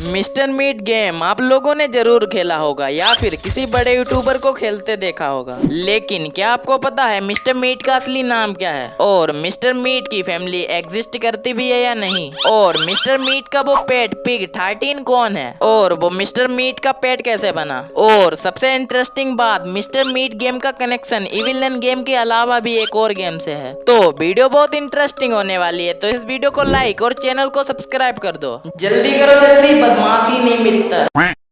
Mister meet game आप लोगों ने जरूर खेला होगा या फिर किसी बड़े यूट्यूबर को खेलते देखा होगा, लेकिन क्या आपको पता है मिस्टर मीट का असली नाम क्या है और मिस्टर मीट की फैमिली एग्जिस्ट करती भी है या नहीं, और मिस्टर मीट का वो पेट पिग 13 कौन है, और वो मिस्टर मीट का पेट कैसे बना, और सबसे इंटरेस्टिंग बात मिस्टर मीट गेम का कनेक्शन इविलन गेम के अलावा भी एक और गेम से है। तो वीडियो बहुत इंटरेस्टिंग होने वाली है, तो इस वीडियो को लाइक और चैनल को सब्सक्राइब कर दो। जल्दी करो जल्दी, बदमाशी नहीं मिटता।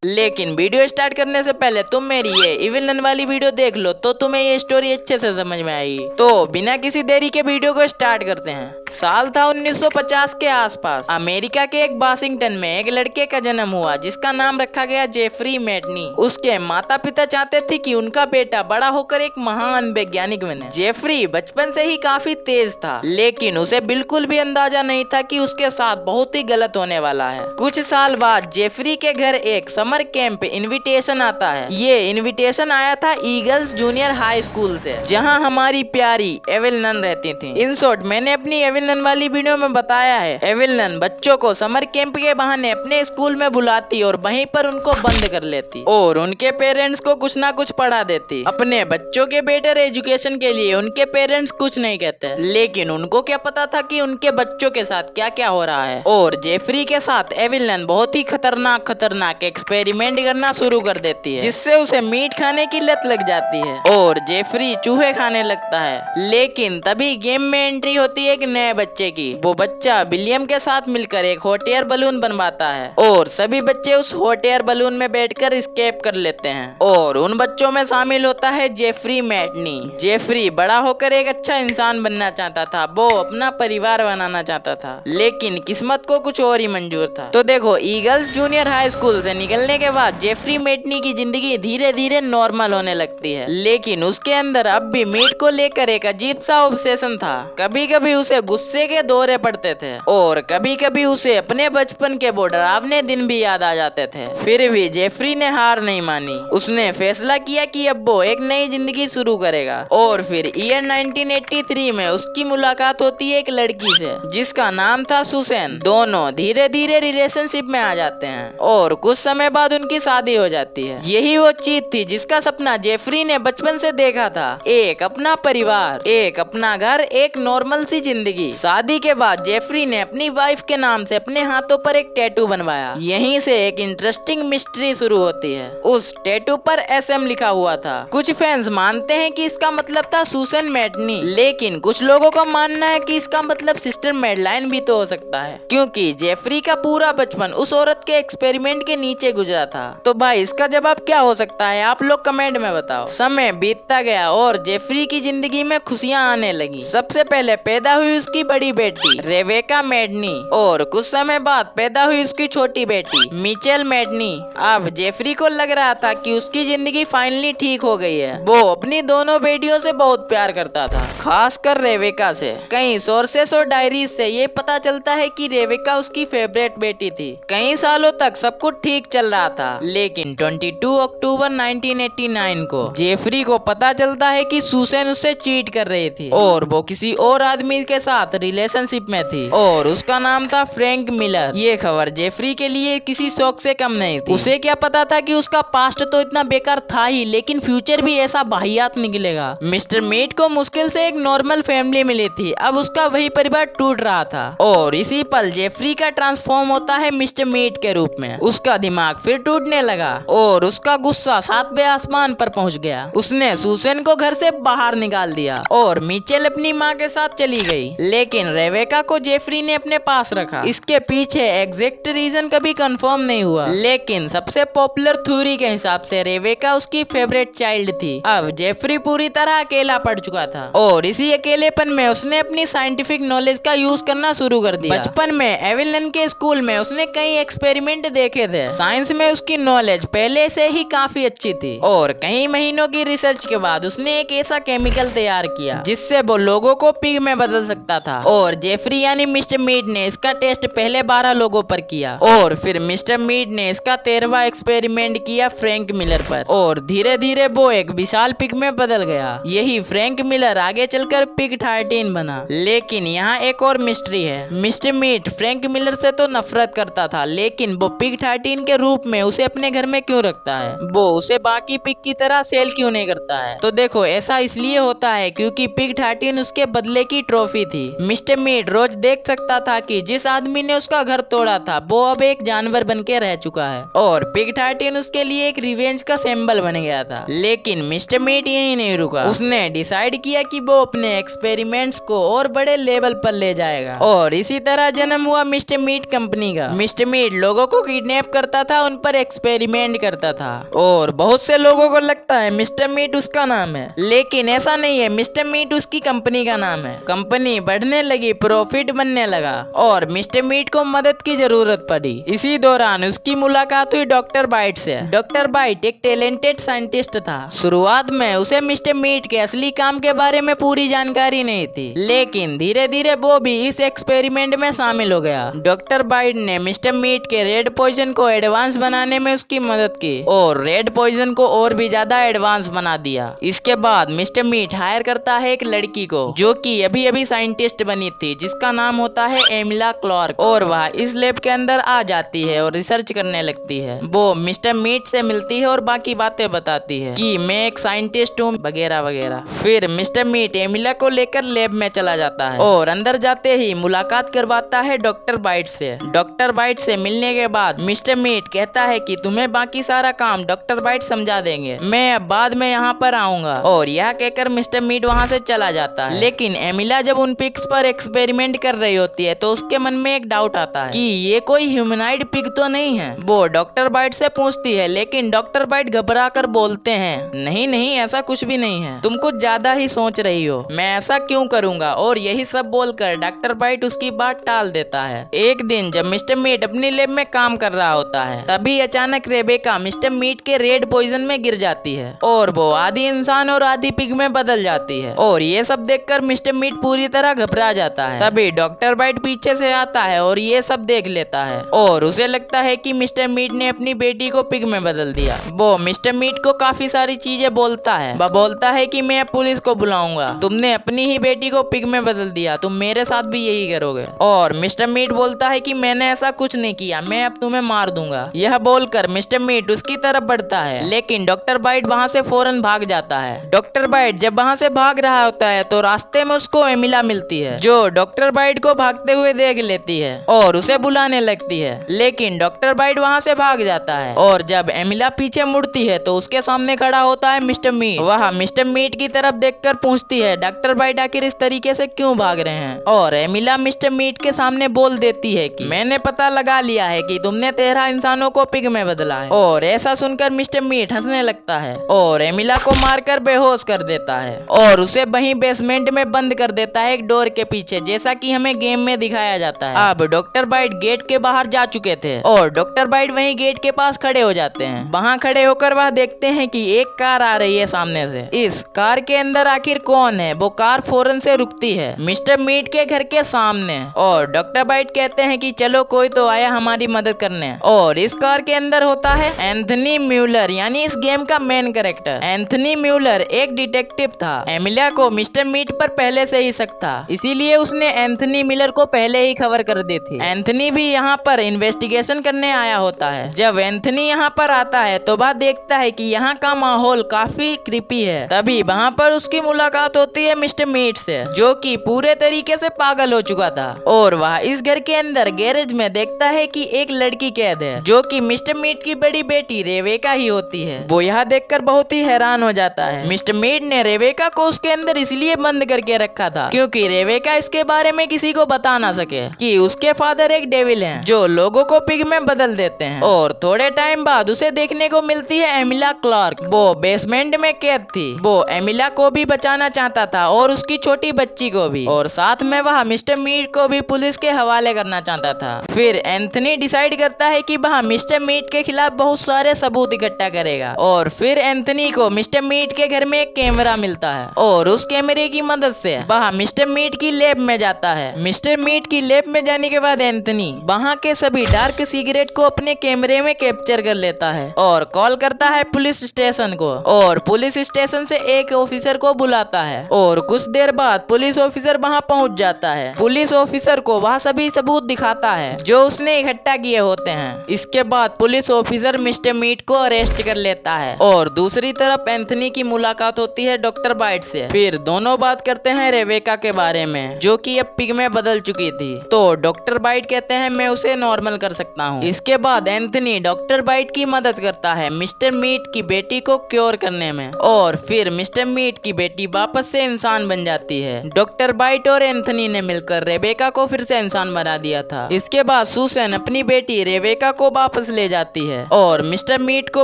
लेकिन वीडियो स्टार्ट करने से पहले तुम मेरी ये इविलन वाली वीडियो देख लो तो तुम्हें ये स्टोरी अच्छे से समझ में आएगी। तो बिना किसी देरी के वीडियो को स्टार्ट करते हैं। साल था 1950 के आसपास। अमेरिका के एक वाशिंगटन में एक लड़के का जन्म हुआ जिसका नाम रखा गया जेफरी मैटनी। उसके माता पिता चाहते थे कि उनका बेटा बड़ा होकर एक महान वैज्ञानिक बने। जेफरी बचपन से ही काफी तेज था, लेकिन उसे बिल्कुल भी अंदाजा नहीं था कि उसके साथ बहुत ही गलत होने वाला है। कुछ साल बाद जेफरी के घर एक समर कैंप इनविटेशन आता है। ये इनविटेशन आया था ईगल्स जूनियर हाई स्कूल से, जहां हमारी प्यारी एविलन रहती थी। इन शॉर्ट मैंने अपनी एविलन वाली वीडियो में बताया है, एविलन बच्चों को समर कैंप के बहाने अपने स्कूल में बुलाती और वहीं पर उनको बंद कर लेती और उनके पेरेंट्स को कुछ ना कुछ पढ़ा देती। अपने बच्चों के बेटर एजुकेशन के लिए उनके पेरेंट्स कुछ नहीं कहते, लेकिन उनको क्या पता था कि उनके बच्चों के साथ क्या क्या हो रहा है। और जेफरी के साथ एविलन बहुत ही खतरनाक एक्सपेरिमेंट करना शुरू कर देती है, जिससे उसे मीट खाने की लत लग जाती है और जेफरी चूहे खाने लगता है। लेकिन तभी गेम में एंट्री होती है एक नए बच्चे की। वो बच्चा विलियम के साथ मिलकर एक हॉट एयर बलून बनवाता है और सभी बच्चे उस हॉट एयर बलून में बैठकर एस्केप कर लेते हैं, और उन बच्चों में शामिल होता है जेफरी मैटनी। जेफरी बड़ा होकर एक अच्छा इंसान बनना चाहता था, वो अपना परिवार बनाना चाहता था, लेकिन किस्मत को कुछ और ही मंजूर था। तो देखो, ईगल्स जूनियर हाई स्कूल से निकलने के बाद जेफरी मैटनी की जिंदगी धीरे धीरे नॉर्मल होने लगती है, लेकिन उसके अंदर अब भी मीट को लेकर एक अजीब सा ऑब्सेशन था। कभी कभी उसे गुस्से के दौरे पड़ते थे और कभी कभी उसे अपने बचपन के वो डरावने दिन भी याद आ जाते थे। फिर भी जेफरी ने हार नहीं मानी। उसने फैसला किया कि अब वो एक नई जिंदगी शुरू करेगा। और फिर ईयर 1983 में उसकी मुलाकात होती है एक लड़की से जिसका नाम था सुसैन। दोनों धीरे धीरे रिलेशनशिप में आ जाते हैं और कुछ समय बाद उनकी शादी हो जाती है। यही वो चीज थी जिसका सपना जेफरी ने बचपन से देखा था, एक अपना परिवार, एक अपना घर, एक नॉर्मल सी जिंदगी। शादी के बाद जेफरी ने अपनी वाइफ के नाम से अपने हाथों पर एक टैटू बनवाया। यहीं से एक इंटरेस्टिंग मिस्ट्री शुरू होती है। उस टैटू पर SM लिखा हुआ था। कुछ फैंस मानते हैं कि इसका मतलब था सुसन मैटनी, लेकिन कुछ लोगों का मानना है कि इसका मतलब सिस्टर मैडलाइन भी तो हो सकता है, क्योंकि जेफरी का पूरा बचपन उस औरत के एक्सपेरिमेंट के नीचे गुजरा था। तो भाई इसका जवाब क्या हो सकता है, आप लोग कमेंट में बताओ। समय बीतता गया और जेफरी की जिंदगी में खुशियां आने लगी। सबसे पहले पैदा हुई उसकी बड़ी बेटी रेबेका मैटनी और कुछ समय बाद पैदा हुई उसकी छोटी बेटी मिचेल मैटनी। अब जेफरी को लग रहा था कि उसकी जिंदगी फाइनली ठीक हो गई है। वो अपनी दोनों बेटियों से बहुत प्यार करता था, खासकर रेबेका से। कई सोर्सेस और डायरीज से ये पता चलता है कि रेबेका उसकी फेवरेट बेटी थी। कई सालों तक सब कुछ ठीक चल रहा था, लेकिन 22 अक्टूबर 1989 को जेफरी को पता चलता है कि सुसैन उससे चीट कर रही थी और वो किसी और आदमी के साथ रिलेशनशिप में थी और उसका नाम था फ्रैंक मिलर। ये खबर जेफरी के लिए किसी शौक से कम नहीं थी। उसे क्या पता था कि उसका पास्ट तो इतना बेकार था ही, लेकिन फ्यूचर भी ऐसा वाहियात निकलेगा। मिस्टर मीट को मुश्किल से एक नॉर्मल फैमिली मिली थी, अब उसका वही परिवार टूट रहा था और इसी पल जेफरी का ट्रांसफॉर्म होता है मिस्टर मीट के रूप में। उसका दिमाग फिर टूटने लगा और उसका गुस्सा 7वें आसमान पर पहुंच गया। उसने सुसैन को घर से बाहर निकाल दिया और मिचेल अपनी माँ के साथ चली गई, लेकिन रेबेका को जेफरी ने अपने पास रखा। इसके पीछे एग्जैक्ट रीजन कभी कंफर्म नहीं हुआ, लेकिन सबसे पॉपुलर थ्योरी के हिसाब से रेबेका उसकी फेवरेट चाइल्ड थी। अब जेफरी पूरी तरह अकेला पड़ चुका था और इसी अकेलेपन में उसने अपनी साइंटिफिक नॉलेज का यूज करना शुरू कर दिया। बचपन में एविलन के स्कूल में उसने कई एक्सपेरिमेंट देखे थे। साइंस में उसकी नॉलेज पहले से ही काफी अच्छी थी और कई महीनों की रिसर्च के बाद उसने एक ऐसा केमिकल तैयार किया जिससे वो लोगों को पिग में बदल सकता था। और जेफरी यानी मिस्टर मीट ने इसका टेस्ट पहले 12 लोगों पर किया और फिर मिस्टर मीट ने इसका 13वां एक्सपेरिमेंट किया फ्रैंक मिलर पर और धीरे धीरे वो एक विशाल पिग में बदल गया। यही फ्रैंक मिलर आगे चलकर पिग 13 बना। लेकिन यहाँ एक और मिस्ट्री है। मिस्टर मीट फ्रैंक मिलर से तो नफरत करता था, लेकिन वो पिग 13 के रूप में उसे अपने घर में क्यों रखता है? वो उसे बाकी पिग की तरह सेल क्यों नहीं करता है? तो देखो, ऐसा इसलिए होता है क्योंकि पिग 13 उसके बदले की ट्रॉफी थी। मिस्टर मीट रोज देख सकता था कि जिस आदमी ने उसका घर तोड़ा था वो अब एक जानवर बन के रह चुका है और पिग 13 उसके लिए एक रिवेंज का सिंबल बन गया था। लेकिन मिस्टर मीट यही नहीं रुका। उसने डिसाइड किया कि वो अपने एक्सपेरिमेंट्स को और बड़े लेवल पर ले जाएगा और इसी तरह जन्म हुआ मिस्टर मीट कंपनी का। मिस्टर मीट लोगों को किडनैप करता था, उन पर एक्सपेरिमेंट करता था और बहुत से लोगों को लगता है मिस्टर मीट उसका नाम है, लेकिन ऐसा नहीं है। मिस्टर मीट उसकी कंपनी का नाम है। कंपनी बढ़ने लगी, प्रॉफिट बनने लगा और मिस्टर मीट को मदद की जरूरत पड़ी। इसी दौरान उसकी मुलाकात हुई डॉक्टर बाइट से। डॉक्टर बाइट एक टैलेंटेड साइंटिस्ट था। शुरुआत में उसे मिस्टर मीट के असली काम के बारे में पूरी जानकारी नहीं थी, लेकिन धीरे धीरे वो भी इस एक्सपेरिमेंट में शामिल हो गया। डॉक्टर बाइट ने मिस्टर मीट के रेड पॉइजन को एडवांस बनाने में उसकी मदद की और रेड पॉइजन को और भी ज्यादा एडवांस बना दिया। इसके बाद मिस्टर मीट हायर करता है एक लड़की को जो कि अभी अभी साइंटिस्ट बनी थी, जिसका नाम होता है एमिला क्लार्क, और वह इस लैब के अंदर आ जाती है और रिसर्च करने लगती है। वो मिस्टर मीट से मिलती है और बाकी बातें बताती है कि मैं एक साइंटिस्ट हूँ वगैरह वगैरह। फिर मिस्टर मीट एमिला को लेकर लैब में चला जाता है और अंदर जाते ही मुलाकात करवाता है डॉक्टर बाइट से। डॉक्टर बाइट से मिलने के बाद मिस्टर मीट कहता है कि तुम्हें बाकी सारा काम डॉक्टर बाइट समझा देंगे, मैं अब बाद में यहाँ पर आऊंगा, और यह कहकर मिस्टर मीट वहाँ से चला जाता है। लेकिन एमिला जब उन पिग्स पर एक्सपेरिमेंट कर रही होती है तो उसके मन में एक डाउट आता है कि ये कोई ह्यूमनाइड पिग तो नहीं है। वो डॉक्टर बाइट से पूछती है, लेकिन डॉक्टर बाइट घबरा कर बोलते हैं नहीं नहीं, ऐसा कुछ भी नहीं है, तुम कुछ ज्यादा ही सोच रही हो, मैं ऐसा क्यों करूंगा। और यही सब बोलकर डॉक्टर बाइट उसकी बात टाल देता है। एक दिन जब मिस्टर मीट अपनी लैब में काम कर रहा होता है, तभी अचानक रेबेका मिस्टर मीट के रेड पॉइजन में गिर जाती है और वो आधी इंसान और आधी पिग में बदल जाती है। और ये सब देखकर मिस्टर मीट पूरी तरह घबरा जाता है। तभी डॉक्टर बाइट पीछे से आता है और ये सब देख लेता है और उसे लगता है कि मिस्टर मीट ने अपनी बेटी को पिग में बदल दिया। वो मिस्टर मीट को काफी सारी चीजें बोलता है। वह बोलता है कि मैं पुलिस को बुलाऊंगा, तुमने अपनी ही बेटी को पिग में बदल दिया, तुम मेरे साथ भी यही करोगे। और मिस्टर मीट बोलता है कि मैंने ऐसा कुछ नहीं किया, मैं अब तुम्हें मार दूंगा। यह बोलकर मिस्टर मीट उसकी तरफ बढ़ता है, लेकिन डॉक्टर बाइट वहाँ से फौरन भाग जाता है। डॉक्टर बाइट जब वहाँ से भाग रहा होता है तो रास्ते में उसको एमिला मिलती है, जो डॉक्टर बाइट को भागते हुए देख लेती है और उसे बुलाने लगती है। लेकिन डॉक्टर बाइट वहाँ से भाग जाता है और जब एमिला पीछे मुड़ती है तो उसके सामने खड़ा होता है मिस्टर मीट। वह मिस्टर मीट की तरफ देखकर पूछती है, डॉक्टर बाइट आखिर इस तरीके से क्यों भाग रहे हैं? और एमिला मिस्टर मीट के सामने बोल देती है कि मैंने पता लगा लिया है कि तुमने 13 इंसानों को पिग में बदला है। और ऐसा सुनकर मिस्टर मीट हंसने लगता है और एमिला को मारकर बेहोश कर देता है और उसे वहीं बेसमेंट में बंद कर देता है एक डोर के पीछे, जैसा कि हमें गेम में दिखाया जाता है। अब डॉक्टर बाइट गेट के बाहर जा चुके थे और डॉक्टर बाइट वहीं गेट के पास खड़े हो जाते हैं। वहाँ खड़े होकर वह देखते हैं कि एक कार आ रही है सामने से। इस कार के अंदर आखिर कौन है? वो कार फौरन से रुकती है मिस्टर मीट के घर के सामने और डॉक्टर बाइट कहते हैं कि चलो कोई तो आया हमारी मदद करने। और इस कार के अंदर होता है एंथनी म्यूलर, यानी इस गेम का मेन कैरेक्टर। एंथनी म्यूलर एक डिटेक्टिव था। एमिलिया को मिस्टर मीट पर पहले से ही शक था, इसीलिए उसने एंथनी मिलर को पहले ही खबर कर दी थी। एंथनी भी यहाँ पर इन्वेस्टिगेशन करने आया होता है। जब एंथनी यहाँ पर आता है तो वह देखता है कि यहाँ का माहौल काफी क्रीपी है। तभी वहाँ पर उसकी मुलाकात होती है मिस्टर मीट से, जो कि पूरे तरीके से पागल हो चुका था। और वह इस घर के अंदर गैरेज में देखता है कि एक लड़की कैद है, जो कि मिस्टर मीट की बड़ी बेटी रेबेका ही होती है। वो यह देखकर बहुत ही हैरान हो जाता है। मिस्टर मीट ने रेबेका को उसके अंदर इसलिए बंद करके रखा था क्योंकि रेबेका इसके बारे में किसी को बता ना सके कि उसके फादर एक डेविल हैं, जो लोगों को पिग में बदल देते हैं। और थोड़े टाइम बाद उसे देखने को मिलती है एमिला क्लार्क। वो बेसमेंट में कैद थी। वो एमिला को भी बचाना चाहता था और उसकी छोटी बच्ची को भी, और साथ में वह मिस्टर मीट को भी पुलिस के हवाले करना चाहता था। फिर एंथनी डिसाइड करता है कि वह मिस्टर मीट के खिलाफ बहुत सारे सबूत इकट्ठा करेगा और फिर एंथनी को मिस्टर मीट के घर में एक कैमरा मिलता है और उस कैमरे की मदद से वह मिस्टर मीट की लैब में जाता है। मिस्टर मीट की लैब में जाने के बाद एंथनी वहाँ के सभी डार्क सीक्रेट को अपने कैमरे में कैप्चर कर लेता है और कॉल करता है पुलिस स्टेशन को और पुलिस स्टेशन से एक ऑफिसर को बुलाता है और कुछ देर बाद पुलिस ऑफिसर वहाँ पहुँच जाता है। पुलिस ऑफिसर को वह सभी सबूत दिखाता है जो उसने इकट्ठा किए होते हैं। इसके बाद पुलिस ऑफिसर मिस्टर मीट को अरेस्ट कर लेता है और दूसरी तरफ एंथनी की मुलाकात होती है डॉक्टर बाइट से। फिर दोनों बात करते हैं रेबेका के बारे में जो कि अब पिग में बदल चुकी थी। तो डॉक्टर बाइट कहते हैं मैं उसे नॉर्मल कर सकता हूँ। इसके बाद एंथनी डॉक्टर बाइट की मदद करता है मिस्टर मीट की बेटी को क्योर करने में और फिर मिस्टर मीट की बेटी वापस से इंसान बन जाती है। डॉक्टर बाइट और एंथनी ने मिलकर रेबेका को फिर से इंसान बना दिया था। इसके बाद सुसन अपनी बेटी रेबेका को वापस ले जाती है और मिस्टर मीट को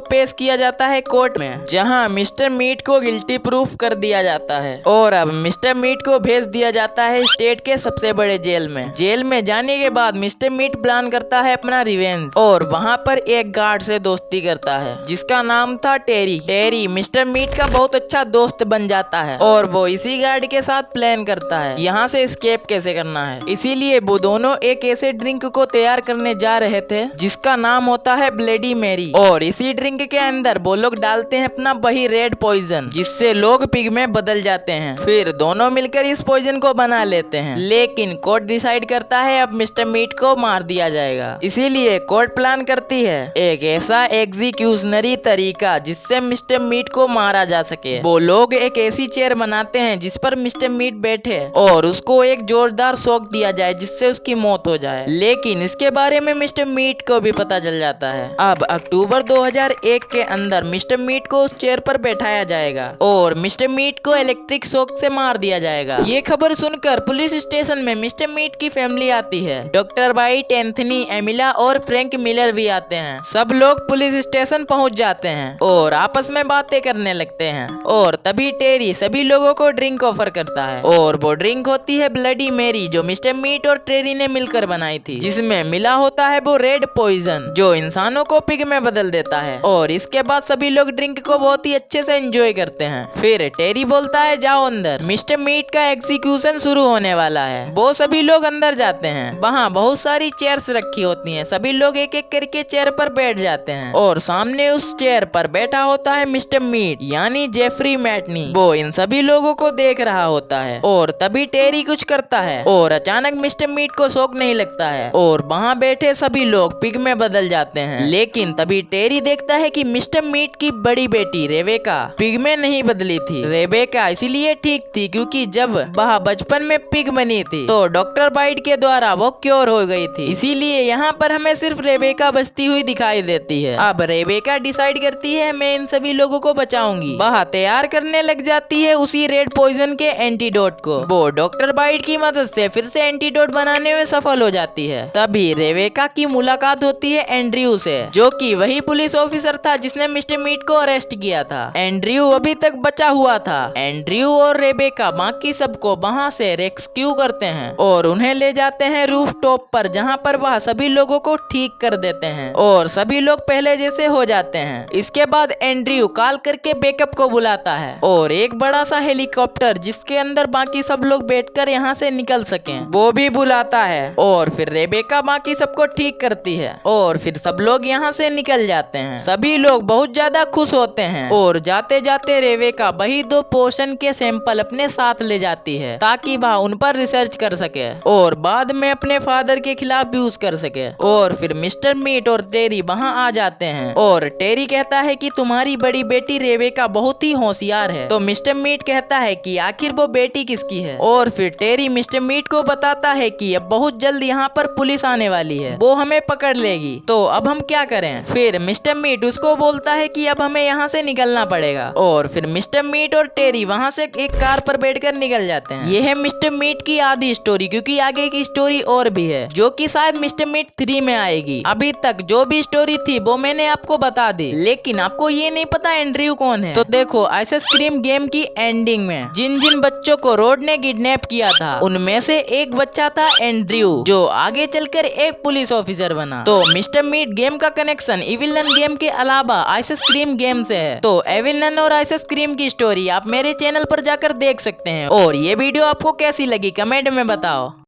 पेश किया जाता है कोर्ट में जहाँ मिस्टर मीट को गिल्टी प्रूफ कर दिया जाता है और अब मिस्टर मीट को भेज दिया जाता है स्टेट के सबसे बड़े जेल में। जेल में जाने के बाद मिस्टर मीट प्लान करता है अपना रिवेंज और वहाँ पर एक गार्ड से दोस्ती करता है जिसका नाम था टेरी। टेरी मिस्टर मीट का बहुत अच्छा दोस्त बन जाता है और वो इसी गार्ड के साथ प्लान करता है यहाँ से एस्केप कैसे करना है। इसीलिए वो दोनों एक ऐसे ड्रिंक को तैयार करने जा रहे थे जिसका नाम होता है ब्लेडी मेरी और इसी ड्रिंक के अंदर वो लोग डालते हैं अपना वही रेड पॉइजन जिससे लोग पिग में बदल जाते हैं। फिर दोनों मिलकर इस पॉइजन को बना लेते हैं लेकिन कोर्ट डिसाइड करता है अब मिस्टर मीट को मार दिया जाएगा। इसीलिए कोर्ट प्लान करती है एक ऐसा एग्जीक्यूशनरी तरीका जिससे मिस्टर मीट को मारा जा सके। वो लोग एक ऐसी चेयर बनाते हैं जिस पर मिस्टर मीट बैठे और उसको एक जोरदार शॉक दिया जाए जिससे उसकी मौत हो जाए। लेकिन इसके बारे में मिस्टर मीट को भी पता चल जाता है। अब अक्टूबर 2001 के अंदर मिस्टर मीट को उस चेयर पर बैठाया जाएगा और मिस्टर मीट को इलेक्ट्रिक शॉक से मार दिया जाएगा। ये खबर सुनकर पुलिस स्टेशन में मिस्टर मीट की फैमिली आती है। डॉक्टर बाइट, एंथनी, एमिला और फ्रैंक मिलर भी आते हैं। सब लोग पुलिस स्टेशन पहुंच जाते हैं और आपस में बातें करने लगते हैं और तभी टेरी सभी लोगों को ड्रिंक ऑफर करता है और वो ड्रिंक होती है ब्लडी मेरी जो मिस्टर मीट और टेरी ने मिलकर बनाई थी जिसमें मिला होता है वो रेड पॉइजन जो इंसानों को पिग में बदल देता है। और इसके बाद सभी लोग ड्रिंक को बहुत ही अच्छे से एंजॉय करते हैं। फिर टेरी बोलता है जाओ अंदर, मिस्टर मीट का एग्जीक्यूशन शुरू होने वाला है। वो सभी लोग अंदर जाते हैं। वहाँ बहुत सारी चेयर्स रखी होती हैं। सभी लोग एक एक करके चेयर पर बैठ जाते हैं और सामने उस चेयर पर बैठा होता है मिस्टर मीट यानी जेफरी मैटनी। वो इन सभी लोगों को देख रहा होता है और तभी टेरी कुछ करता है और अचानक मिस्टर मीट को शौक नहीं लगता है और वहाँ बैठे सभी लोग पिग में बदल जाते हैं। लेकिन तभी टेरी देखता है कि मिस्टर मीट की बड़ी बेटी रेबेका पिग में नहीं बदली थी। रेबेका इसीलिए ठीक थी क्योंकि जब वह बचपन में पिग बनी थी तो डॉक्टर बाइट के द्वारा वो क्योर हो गई थी। इसीलिए यहाँ पर हमें सिर्फ रेबेका बचती हुई दिखाई देती है। अब रेबेका डिसाइड करती है मैं इन सभी लोगों को बचाऊंगी। वह तैयार करने लग जाती है उसी रेड पॉइजन के एंटीडोट को। वो डॉक्टर बाइट की मदद से फिर से एंटीडोट बनाने में सफल हो जाती है। तभी रेबेका की मुलाकात होती है एंड्रयू से जो कि वही पुलिस ऑफिसर था जिसने मिस्टर मीट को अरेस्ट किया था। एंड्रयू अभी तक बचा हुआ था। एंड्रयू और रेबेका बाकी सबको वहाँ से रेस्क्यू करते हैं और उन्हें ले जाते हैं रूफ टॉप पर जहाँ पर वह सभी लोगों को ठीक कर देते हैं और सभी लोग पहले जैसे हो जाते हैं। इसके बाद एंड्रयू कॉल करके बैकअप को बुलाता है और एक बड़ा सा हेलीकॉप्टर जिसके अंदर बाकी सब लोग बैठकर यहाँ से निकल सकें वो भी बुलाता है और फिर रेबेका बाकी सबको ठीक करती है और फिर सब लोग यहाँ से निकल जाते हैं। सभी लोग बहुत ज्यादा खुश होते हैं और जाते जाते रेबेका वही 2 पोर्शन के सैंपल अपने साथ ले जाती है ताकि वह उन पर रिसर्च कर सके और बाद में अपने फादर के खिलाफ भी यूज कर सके। और फिर मिस्टर मीट और टेरी वहाँ आ जाते हैं और टेरी कहता है कि तुम्हारी बड़ी बेटी रेबेका बहुत ही होशियार है। तो मिस्टर मीट कहता है कि आखिर वो बेटी किसकी है। और फिर टेरी मिस्टर मीट को बताता है कि अब बहुत जल्द यहाँ पर पुलिस आने वाली है, वो हमें पकड़ लेगी, तो अब हम क्या करें। फिर मिस्टर मीट उसको बोलता है कि अब हमें यहाँ से निकलना पड़ेगा और फिर मिस्टर मीट और टेरी वहाँ से एक कार पर बैठकर निकल जाते हैं। यह है मिस्टर मीट की आधी स्टोरी क्योंकि आगे की स्टोरी और भी है जो कि शायद मिस्टर मीट 3 में आएगी। अभी तक जो भी स्टोरी थी वो मैंने आपको बता दी, लेकिन आपको ये नहीं पता एंड्रयू कौन है। तो देखो आइसक्रीम गेम की एंडिंग में जिन जिन बच्चों को रोड ने किडनैप किया था उनमें से एक बच्चा था एंड्रयू जो आगे चलकर एक पुलिस ऑफिसर बना। तो मिस्टर मीट गेम का कनेक्शन एविलन गेम के अलावा आइस क्रीम गेम से है। तो एविलन और आइस क्रीम की स्टोरी आप मेरे चैनल पर जाकर देख सकते हैं। और ये वीडियो आपको कैसी लगी कमेंट में बताओ।